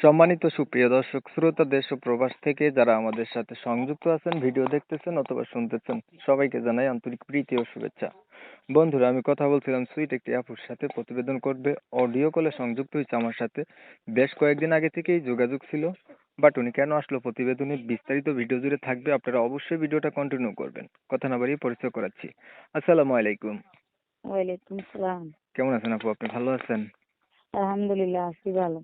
সম্মানিত সুপ্রিয় দর্শক শ্রোতা দেশ ও প্রবাস থেকে যারা আমাদের সাথে সংযুক্ত আছেন, ভিডিও দেখতেছেন অথবা শুনতেছেন, সবাইকে জানাই আন্তরিক প্রীতি ও শুভেচ্ছা। বন্ধুরা, আমি কথা বলছিলাম সুইট একটি আপুর সাথে, প্রতিবেদন করবে, অডিও কলে সংযুক্ত হয়েছে আমার সাথে। বেশ কয়েকদিন আগে থেকেই যোগাযোগ ছিল, বাট উনি কেন আসলো প্রতিবেদনে বিস্তারিত ভিডিও জুড়ে থাকবে, আপনারা অবশ্যই ভিডিওটা কন্টিনিউ করবেন। কথা না বাড়িয়ে পরিচয় করাচ্ছি। আসসালামু আলাইকুম। ওয়ালাইকুম সালাম। কেমন আছেন আপু? আপনি ভালো আছেন? আলহামদুলিল্লাহ আছি ভালো।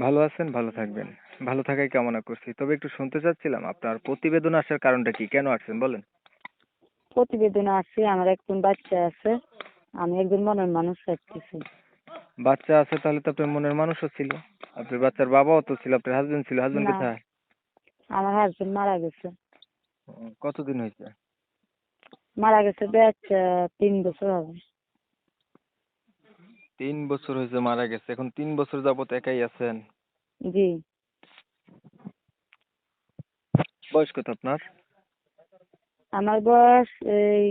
ভালো আছেন, ভালো থাকবেন। ভালো থাকাই কামনা করছি। তবে একটু শুনতে চাচ্ছিলাম আপনার প্রতিবেদন আসার কারণটা কি? কেন আসছেন বলেন? প্রতিবেদনে আসছি, আমার একজন বাচ্চা আছে, আমি একজন মনের মানুষ চাইতেছি। বাচ্চা আছে, তাহলে তো আপনার মনের মানুষও ছিল। আপনার বাচ্চার বাবাও তো ছিল, আপনার হাজবেন্ড ছিল। হাজবেন্ড না, কোথায়? আমার হাজবেন্ড মারা গেছে। কতদিন হয়েছে? মারা গেছে বেশ 3 বছর হবে। 3 বছর হয়েছে মারা গেছে। এখন 3 বছর যাবত একাই আছেন? জি। বয়স কত আপনার? আমার বয়স এই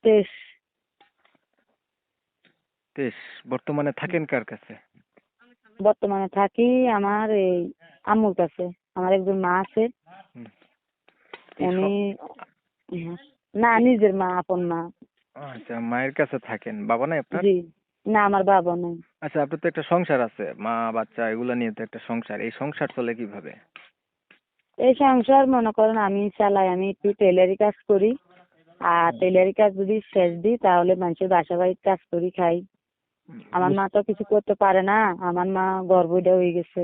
23। 23। বর্তমানে থাকেন কার কাছে? বর্তমানে থাকি আমার এই আম্মুর কাছে। আমার একজন মা আছে, হুম। উনি না, নিজের মা, আপন মা। আচ্ছা, মায়ের কাছে থাকেন। বাবা নাই আপনার? জি। না, আমার বাবা নেই। আচ্ছা, আপনার তো একটা সংসার আছে, মা বাচ্চা এগুলা নিয়ে তো একটা সংসার। এই সংসার চলে কিভাবে? এই সংসার মনে করেন আমি চালাই, আমি একটু টেলারি কাজ করি। আর টেলারি কাজ যদি শেষ দিই তাহলে মানুষের বাসা বাড়ির কাজ করি খাই। আমার মা তো কিছু করতে পারে না, আমার মা গর্ভবতী হয়ে গেছে।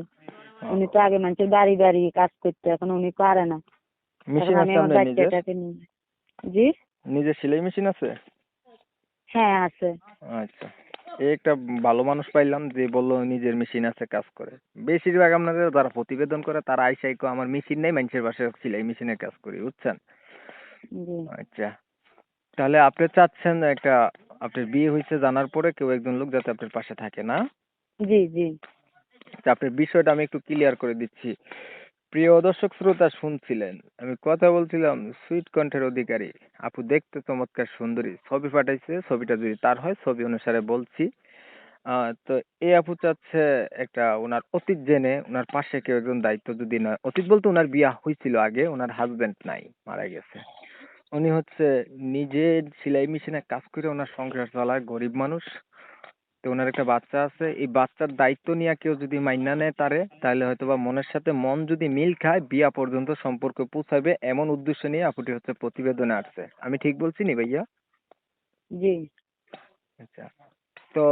উনি তো আগে মানুষের বাড়ি বাড়ি কাজ করতে, এখন উনি পারে না। এখন মেশিন আমি আছে আমার আপনার নিজের? বাচ্চাটাকে নিয়ে। জি। নিজের সেলাই মেশিন আছে? হ্যাঁ, আছে। আচ্ছা, এই একটা ভালো মানুষ পাইলাম যে বললো নিজের মেশিন আছে, কাজ করে। বেশিরভাগ আপনাদের যারা প্রতিবেদন করে তারা আইসাই কয় আমার মেশিন নেই, মানুষের বাসায় সেলাই মেশিনের কাজ করি, বুঝছেন? জি। আচ্ছা, তাহলে আপনি চাচ্ছেন একটা, আপনার বিয়ে হয়েছে জানার পরে কেউ একজন লোক যাতে আপনার পাশে থাকে, না? জি। জি। তা আপনার বিষয়টা আমি একটু ক্লিয়ার করে দিচ্ছি। প্রিয় দর্শক শ্রোতা, শুনছিলেন আমি কথা বলছিলাম সুইট কণ্ঠের অধিকারী আপু, দেখতে চমৎকার সুন্দরী, ছবি পাঠাইছে। ছবিটা যদি তার হয়, ছবি অনুসারে বলছি। তো এই আপু চাচ্ছে একটা ওনার অতীত জেনে, ওনার পাশে কেউ একজন দায়িত্ব যদি না, অতীত বলতে ওনার বিয়ে হয়েছিল আগে, ওনার হাজবেন্ড নাই, মারা গেছে। উনি হচ্ছে নিজে সেলাই মেশিনে কাজ করে ওনার সংসার চালায়, গরিব মানুষ। তো ওনার একটা বাচ্চা আছে, এই বাচ্চার দায়িত্ব নিয়ে কেউ যদি মাইনা নেয় তারে, তাহলে হয়তো বা মনের সাথে মন যদি মিল খায়, বিয়া পর্যন্ত সম্পর্ক পৌঁছাবে, এমন উদ্দেশ্য নিয়ে আপুটি হচ্ছে প্রতিবেদনে আসছে। আমি ঠিক বলছি নি ভাইয়া? জি। আচ্ছা, তো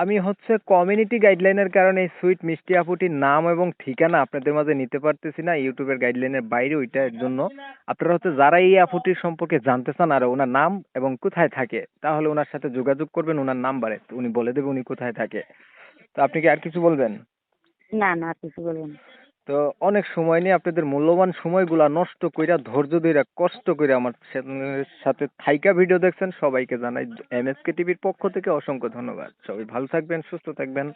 আমি হচ্ছে কমিউনিটি গাইডলাইনের কারণে এই সুইট মিষ্টি আপুটির নাম এবং ঠিকানা আপনাদের মাঝে নিতে পারতেছি না, ইউটিউবের গাইডলাইনের বাইরে, ওইটার জন্য। আপনারা হচ্ছে যারা এই আপুটির সম্পর্কে জানতে চান আর ওনার নাম এবং কোথায় থাকে, তাহলে ওনার সাথে যোগাযোগ করবেন ওনার নাম্বারে, উনি বলে দেবে উনি কোথায় থাকে। তো আপনি কি আর কিছু বলবেন? না, না, আর কিছু বলবেন না। তো অনেক সময় নিয়ে আপনাদের মূল্যবান সময়গুলা নষ্ট কইরা, ধৈর্য ধইরা, কষ্ট কইরা আমার সাথে থাইকা ভিডিও দেখছেন, সবাইকে জানাই এমএসকে টিভির পক্ষ থেকে অসংখ্য ধন্যবাদ। সবাই ভালো থাকবেন, সুস্থ থাকবেন।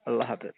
আল্লাহ হাফেজ।